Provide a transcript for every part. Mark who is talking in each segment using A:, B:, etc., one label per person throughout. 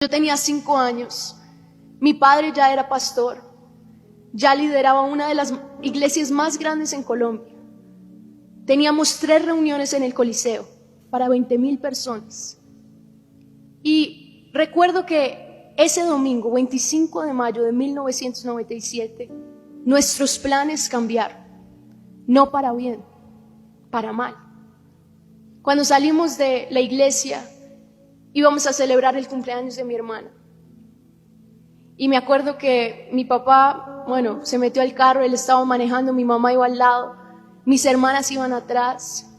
A: Yo tenía 5 años, mi padre ya era pastor, ya lideraba una de las iglesias más grandes en Colombia. Teníamos 3 reuniones en el Coliseo para 20,000 personas. Y recuerdo que ese domingo, 25 de mayo de 1997, nuestros planes cambiaron, no para bien, para mal. Cuando salimos de la iglesia, íbamos a celebrar el cumpleaños de mi hermana. Y me acuerdo que mi papá, se metió al carro, él estaba manejando, mi mamá iba al lado, mis hermanas iban atrás.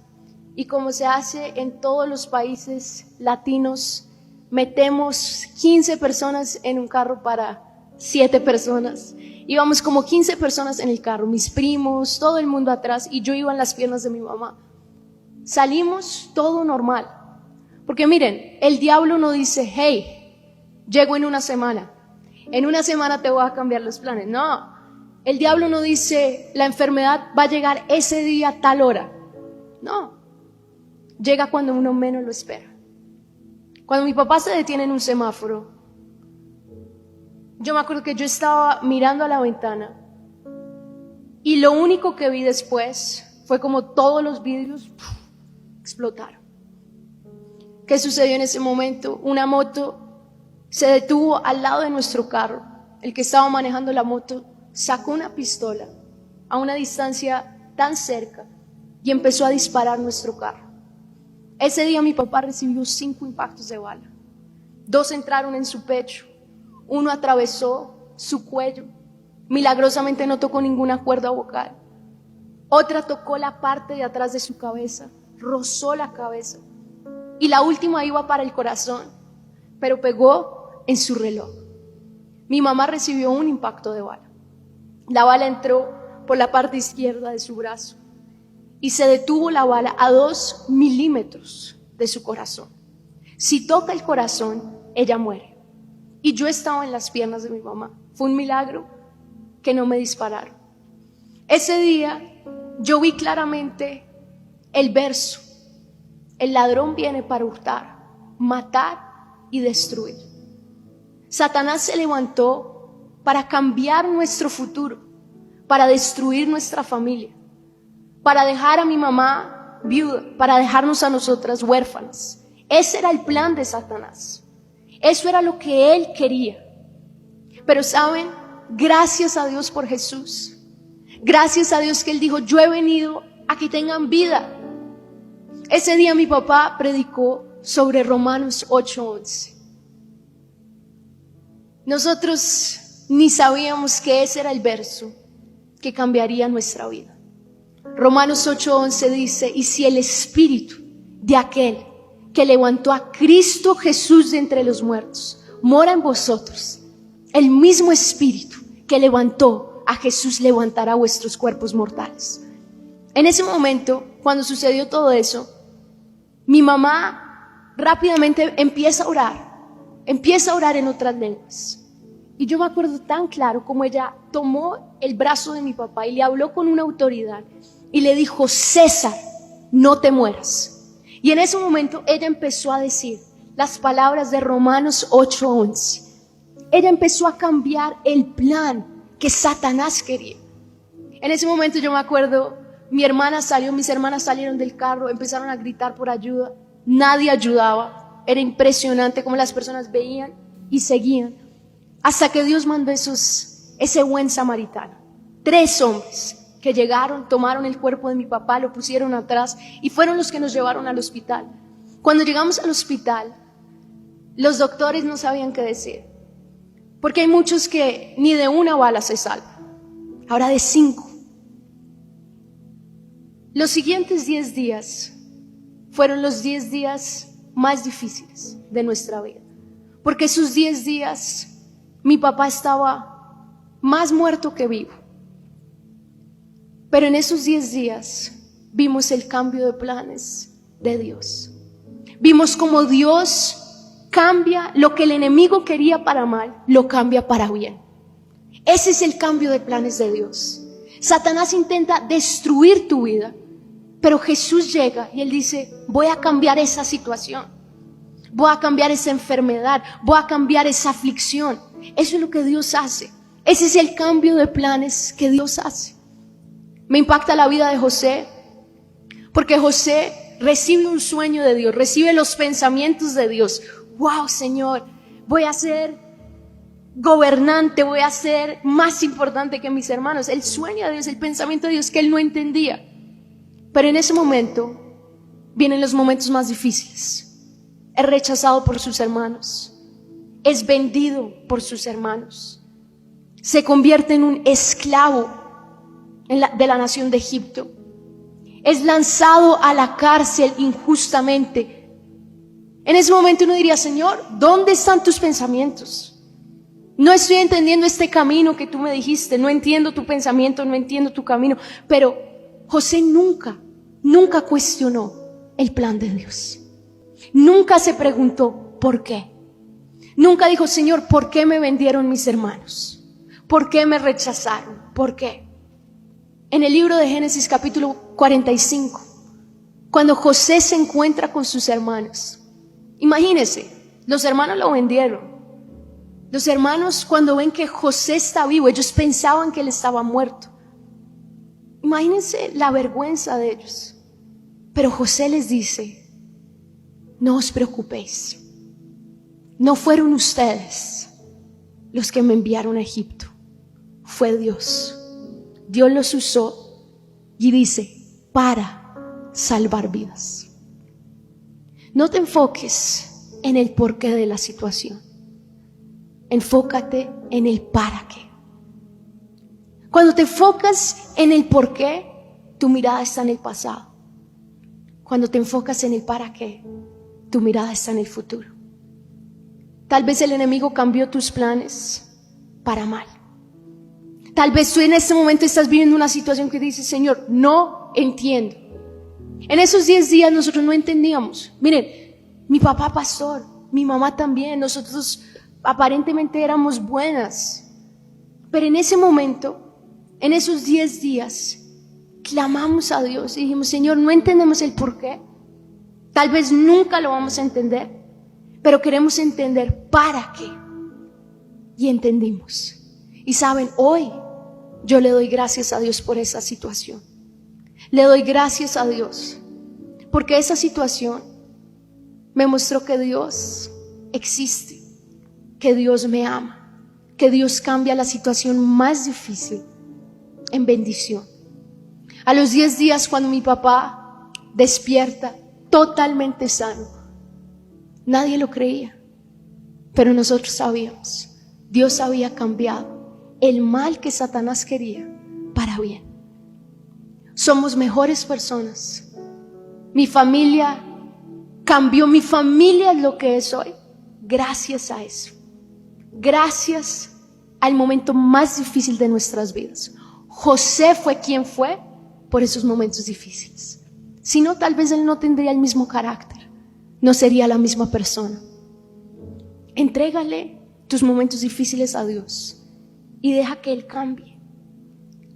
A: Y como se hace en todos los países latinos, metemos 15 personas en un carro para 7 personas. Íbamos como 15 personas en el carro, mis primos, todo el mundo atrás, y yo iba en las piernas de mi mamá. Salimos todo normal. Porque miren, el diablo no dice, hey, llego en una semana te voy a cambiar los planes. No, el diablo no dice, la enfermedad va a llegar ese día a tal hora. No, llega cuando uno menos lo espera. Cuando mi papá se detiene en un semáforo, yo me acuerdo que yo estaba mirando a la ventana y lo único que vi después fue como todos los vidrios explotaron. ¿Qué sucedió en ese momento? Una moto se detuvo al lado de nuestro carro. El que estaba manejando la moto sacó una pistola a una distancia tan cerca y empezó a disparar nuestro carro. Ese día mi papá recibió 5 impactos de bala. 2 entraron en su pecho, 1 atravesó su cuello, milagrosamente no tocó ninguna cuerda vocal. Otra tocó la parte de atrás de su cabeza, rozó la cabeza. Y la última iba para el corazón, pero pegó en su reloj. Mi mamá recibió un impacto de bala. La bala entró por la parte izquierda de su brazo y se detuvo la bala a 2 milímetros de su corazón. Si toca el corazón, ella muere. Y yo estaba en las piernas de mi mamá. Fue un milagro que no me dispararon. Ese día yo vi claramente el verso: el ladrón viene para hurtar, matar y destruir. Satanás se levantó para cambiar nuestro futuro, para destruir nuestra familia, para dejar a mi mamá viuda, para dejarnos a nosotras huérfanas. Ese era el plan de Satanás. Eso era lo que él quería. Pero saben, gracias a Dios por Jesús. Gracias a Dios que él dijo, yo he venido a que tengan vida. Ese día mi papá predicó sobre Romanos 8:11. Nosotros ni sabíamos que ese era el verso que cambiaría nuestra vida. Romanos 8:11 dice, y si el espíritu de aquel que levantó a Cristo Jesús de entre los muertos mora en vosotros, el mismo espíritu que levantó a Jesús levantará vuestros cuerpos mortales. En ese momento, cuando sucedió todo eso, mi mamá rápidamente empieza a orar en otras lenguas. Y yo me acuerdo tan claro como ella tomó el brazo de mi papá y le habló con una autoridad y le dijo, César, no te mueras. Y en ese momento ella empezó a decir las palabras de Romanos 8:11. Ella empezó a cambiar el plan que Satanás quería. En ese momento yo me acuerdo, mis hermanas salieron del carro, empezaron a gritar por ayuda. Nadie ayudaba. Era impresionante cómo las personas veían y seguían. Hasta que Dios mandó ese buen samaritano. 3 hombres que llegaron, tomaron el cuerpo de mi papá, lo pusieron atrás y fueron los que nos llevaron al hospital. Cuando llegamos al hospital, los doctores no sabían qué decir. Porque hay muchos que ni de una bala se salvan. Ahora de 5. Los siguientes 10 días fueron los 10 días más difíciles de nuestra vida. Porque esos 10 días mi papá estaba más muerto que vivo. Pero en esos 10 días vimos el cambio de planes de Dios. Vimos cómo Dios cambia lo que el enemigo quería para mal, lo cambia para bien. Ese es el cambio de planes de Dios. Satanás intenta destruir tu vida, pero Jesús llega y él dice, voy a cambiar esa situación. voy a cambiar esa enfermedad, voy a cambiar esa aflicción. Eso es lo que Dios hace. Ese es el cambio de planes que Dios hace. Me impacta la vida de José, porque José recibe un sueño de Dios, recibe los pensamientos de Dios. Wow, Señor, voy a ser gobernante, voy a ser más importante que mis hermanos. El sueño de Dios, el pensamiento de Dios que él no entendía. Pero en ese momento vienen los momentos más difíciles. Es rechazado por sus hermanos, es vendido por sus hermanos, se convierte en un esclavo de la nación de Egipto, es lanzado a la cárcel injustamente. En ese momento uno diría: Señor, ¿dónde están tus pensamientos? No estoy entendiendo este camino que tú me dijiste, no entiendo tu pensamiento, no entiendo tu camino. Pero José nunca cuestionó el plan de Dios. Nunca se preguntó por qué. Nunca dijo: Señor, ¿por qué me vendieron mis hermanos? ¿Por qué me rechazaron? ¿Por qué? En el libro de Génesis capítulo 45, cuando José se encuentra con sus hermanos, imagínense, los hermanos lo vendieron. Los hermanos, cuando ven que José está vivo, ellos pensaban que él estaba muerto. Imagínense la vergüenza de ellos. Pero José les dice: no os preocupéis, no fueron ustedes los que me enviaron a Egipto, fue Dios. Dios los usó, y dice, para salvar vidas. No te enfoques en el porqué de la situación, enfócate en el para qué. Cuando te enfocas en el porqué, tu mirada está en el pasado. Cuando te enfocas en el para qué, tu mirada está en el futuro. Tal vez el enemigo cambió tus planes para mal. Tal vez tú en este momento estás viviendo una situación que dices: Señor, no entiendo. En esos 10 días nosotros no entendíamos. Miren, mi papá pastor, mi mamá también, nosotros aparentemente éramos buenas. Pero en ese momento, en esos 10 días, clamamos a Dios y dijimos: Señor, no entendemos el porqué. Tal vez nunca lo vamos a entender, pero queremos entender para qué. Y entendimos. Y saben, hoy yo le doy gracias a Dios por esa situación. Le doy gracias a Dios porque esa situación me mostró que Dios existe, que Dios me ama, que Dios cambia la situación más difícil en bendición. A los 10 días, cuando mi papá despierta totalmente sano, nadie lo creía, pero nosotros sabíamos. Dios había cambiado el mal que Satanás quería para bien. Somos mejores personas. Mi familia cambió, mi familia es lo que es hoy gracias a eso. Gracias al momento más difícil de nuestras vidas. José fue quien fue por esos momentos difíciles. Si no, tal vez él no tendría el mismo carácter, no sería la misma persona. Entrégale tus momentos difíciles a Dios y deja que Él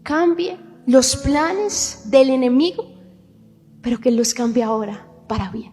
A: cambie los planes del enemigo, pero que Él los cambie ahora para bien.